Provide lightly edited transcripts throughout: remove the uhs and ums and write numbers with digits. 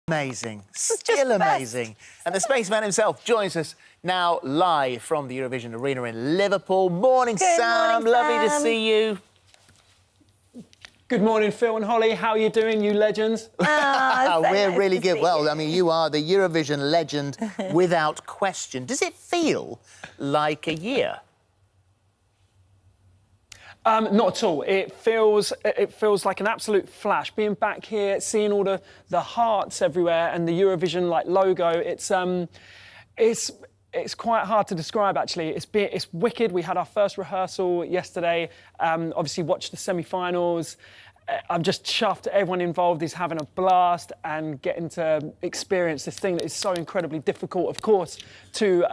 Amazing, still amazing. And the Spaceman himself joins us now live from the Eurovision Arena in Liverpool. Morning, Sam. Morning, Lovely to Sam. see you. Good morning, Phil and Holly. How are you doing, you legends? We're really good. Well, I mean, you are the Eurovision legend without question. Does it feel like a year? Not at all. It feels like an absolute flash. Being back here, seeing all the hearts everywhere and the Eurovision logo. It's quite hard to describe, actually. It's wicked. We had our first rehearsal yesterday. Obviously, watched the semi-finals. I'm just chuffed. Everyone involved is having a blast and getting to experience this thing that is so incredibly difficult, of course, to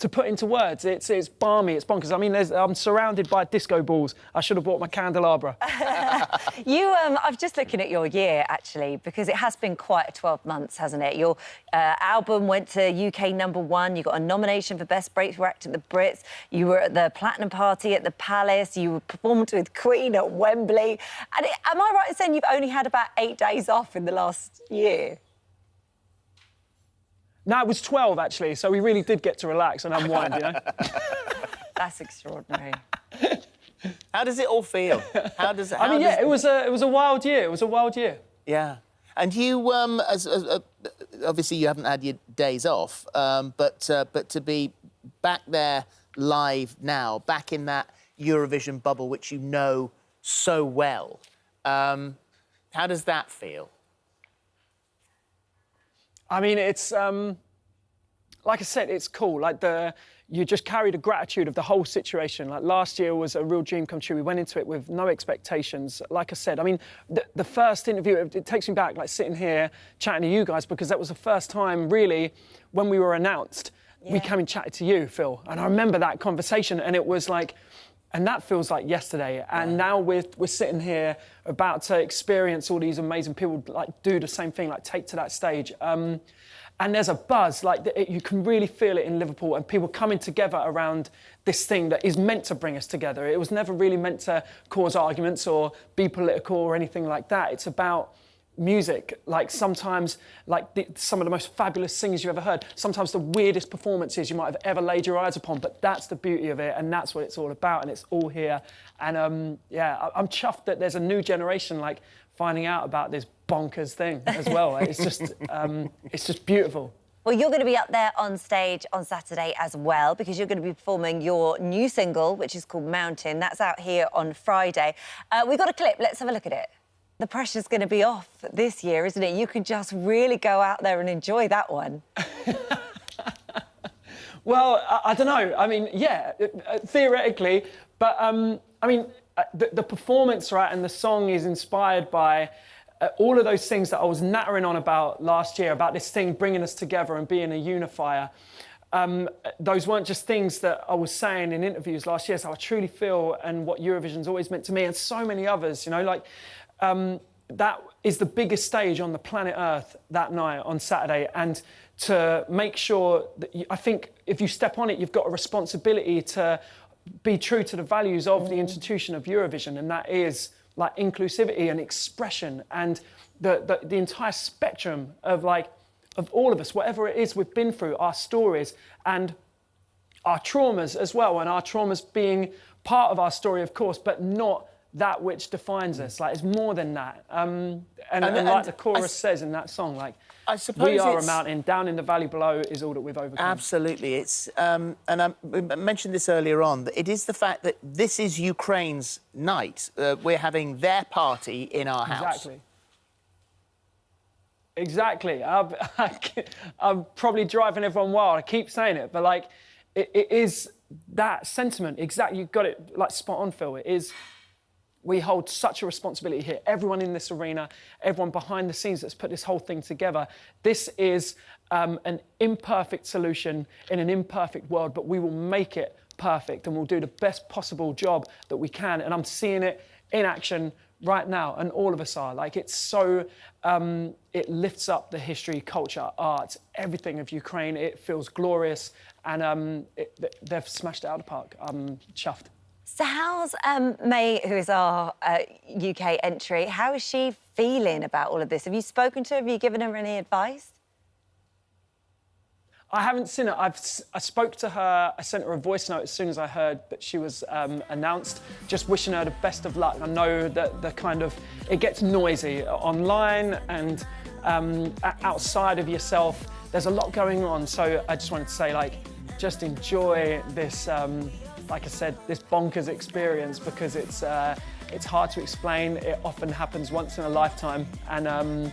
put into words. It's balmy. It's bonkers. I mean, I'm surrounded by disco balls. I should have brought my candelabra. I'm just looking at your year, actually, because it has been quite 12 months, hasn't it? Your album went to UK #1. You got a nomination for Best Breakthrough Act at the Brits. You were at the Platinum Party at the Palace. You performed with Queen at Wembley. And am I right in saying you've only had about 8 days off in the last year? No, it was 12, actually, so we really did get to relax and unwind, you know? That's extraordinary. How does it all feel? It was a wild year. It was a wild year. Yeah. And you, obviously you haven't had your days off, but to be back there live now, back in that Eurovision bubble, which you know so well, how does that feel? I mean, it's like I said, it's cool. You just carry the gratitude of the whole situation. Like last year was a real dream come true. We went into it with no expectations. Like I said, I mean, the first interview, it takes me back, like sitting here chatting to you guys, because that was the first time, really, when we were announced, we came and chatted to you, Phil. And I remember that conversation, and it was like, and that feels like yesterday. And now we're sitting here about to experience all these amazing people do the same thing, take to that stage. And there's a buzz, you can really feel it in Liverpool, and people coming together around this thing that is meant to bring us together. It was never really meant to cause arguments or be political or anything like that. It's about music. Sometimes, some of the most fabulous singers you've ever heard, sometimes the weirdest performances you might have ever laid your eyes upon, but that's the beauty of it, and that's what it's all about, and it's all here. And I'm chuffed that there's a new generation finding out about this bonkers thing as well. It's just beautiful. Well, you're going to be up there on stage on Saturday as well, because you're going to be performing your new single, which is called Mountain. That's out here on Friday. We've got a clip. Let's have a look at it. The pressure's going to be off this year, isn't it? You could just really go out there and enjoy that one. Well, I don't know. I mean, yeah, theoretically, but I mean, the performance, right, and the song is inspired by all of those things that I was nattering on about last year, about this thing bringing us together and being a unifier. Those weren't just things that I was saying in interviews last year, so I truly feel, and what Eurovision's always meant to me, and so many others, you know, that is the biggest stage on the planet Earth that night on Saturday, and to make sure that I think if you step on it, you've got a responsibility to be true to the values of the institution of Eurovision, and that is inclusivity and expression and the entire spectrum of all of us, whatever it is we've been through, our stories and our traumas as well, and our traumas being part of our story, of course, but not that which defines us. It's more than that. And like the chorus says in that song, I suppose we are a mountain, down in the valley below is all that we've overcome. Absolutely. It's and I mentioned this earlier on, that it is the fact that this is Ukraine's night. We're having their party in our house. Exactly. I'm probably driving everyone wild. I keep saying it, but it is that sentiment. Exactly. You've got it spot on, Phil. It is. We hold such a responsibility here. Everyone in this arena, everyone behind the scenes that's put this whole thing together. This is an imperfect solution in an imperfect world, but we will make it perfect and we'll do the best possible job that we can. And I'm seeing it in action right now, and all of us are. It's so, it lifts up the history, culture, art, everything of Ukraine. It feels glorious, and they've smashed it out of the park. I'm chuffed. So how's May, who is our UK entry, how is she feeling about all of this? Have you spoken to her? Have you given her any advice? I haven't seen her. I spoke to her. I sent her a voice note as soon as I heard that she was announced, just wishing her the best of luck. I know that it gets noisy online and outside of yourself. There's a lot going on. So I just wanted to say, like, just enjoy this, like I said, this bonkers experience, because it's hard to explain. It often happens once in a lifetime, and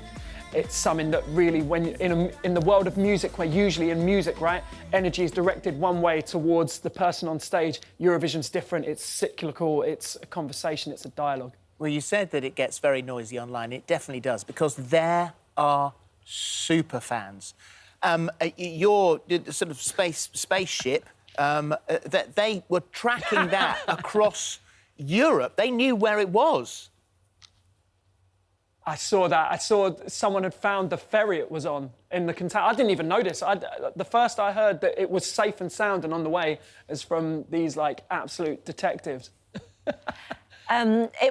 it's something that really, when in the world of music, where usually in music, right, energy is directed one way towards the person on stage, Eurovision's different. It's cyclical, it's a conversation, it's a dialogue. Well, you said that it gets very noisy online. It definitely does, because there are super fans. Your sort of spaceship, that they were tracking that across Europe. They knew where it was. I saw that. I saw someone had found the ferry it was on in the container. I didn't even notice. The first I heard that it was safe and sound and on the way is from these, like, absolute detectives.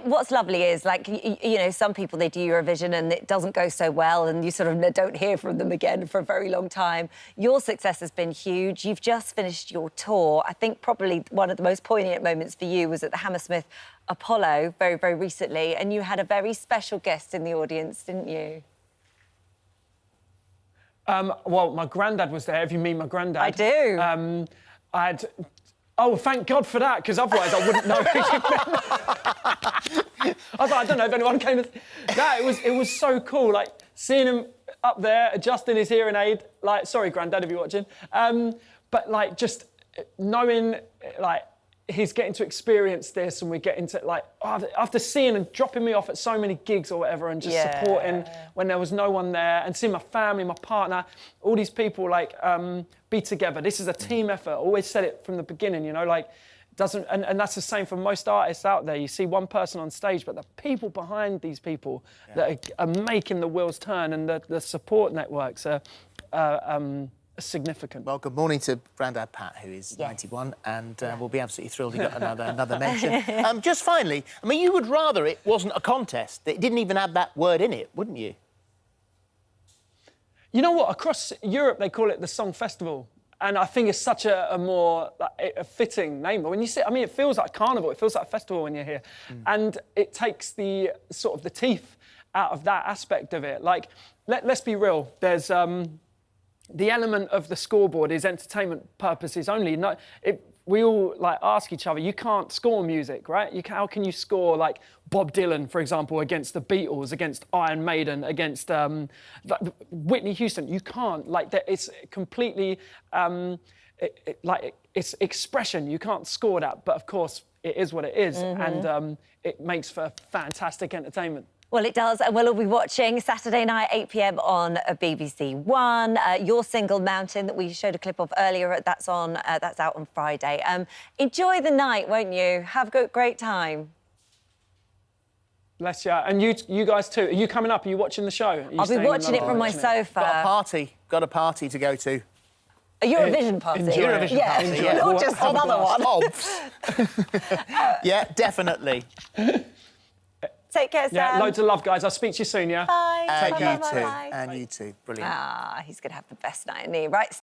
What's lovely is, like, you know, some people, they do Eurovision and it doesn't go so well and you sort of don't hear from them again for a very long time. Your success has been huge. You've just finished your tour. I think probably one of the most poignant moments for you was at the Hammersmith Apollo very, very recently, and you had a very special guest in the audience, didn't you? Well, my granddad was there, if you mean my granddad. I do. Oh, thank God for that, because otherwise I wouldn't know who you meant. I was like, I don't know if anyone came to... No, it was so cool, like, seeing him up there, adjusting his hearing aid, like, sorry, Granddad, if you're watching, but, like, just knowing, like, he's getting to experience this, and we're getting to, like, after seeing and dropping me off at so many gigs or whatever, and just supporting when there was no one there, and seeing my family, my partner, all these people, like, be together. This is a team effort. I always said it from the beginning, you know, like, and that's the same for most artists out there. You see one person on stage, but the people behind these people that are making the wheels turn, and the support networks are significant. Well, good morning to Grandad Pat, who is 91, and we'll be absolutely thrilled he got another mention. Just finally, I mean, you would rather it wasn't a contest, that it didn't even have that word in it, wouldn't you? You know what? Across Europe, they call it the Song Festival. And I think it's such a more a fitting name. But when you see, I mean, it feels like carnival. It feels like a festival when you're here. And it takes the sort of the teeth out of that aspect of it. Like, let's be real. There's the element of the scoreboard is entertainment purposes only. No, we all, like, ask each other, you can't score music, right? How can you score, like, Bob Dylan, for example, against the Beatles, against Iron Maiden, against Whitney Houston? You can't. Like, it's completely, it's expression. You can't score that. But, of course, it is what it is. And it makes for fantastic entertainment. Well, it does, and we'll all be watching Saturday night, 8 p.m. on BBC One. Your single, Mountain, that we showed a clip of earlier, that's out on Friday. Enjoy the night, won't you? Have a great time. Bless you. And you guys too. Are you coming up? Are you watching the show? I'll be watching it from my sofa. Got a party to go to. A Eurovision party. Eurovision party, yeah. Not just another one. Yeah, definitely. Take care, Sam. Yeah, loads of love, guys. I'll speak to you soon, yeah? Bye. And Bye. you too. And you too. Brilliant. He's going to have the best night, isn't he? Right.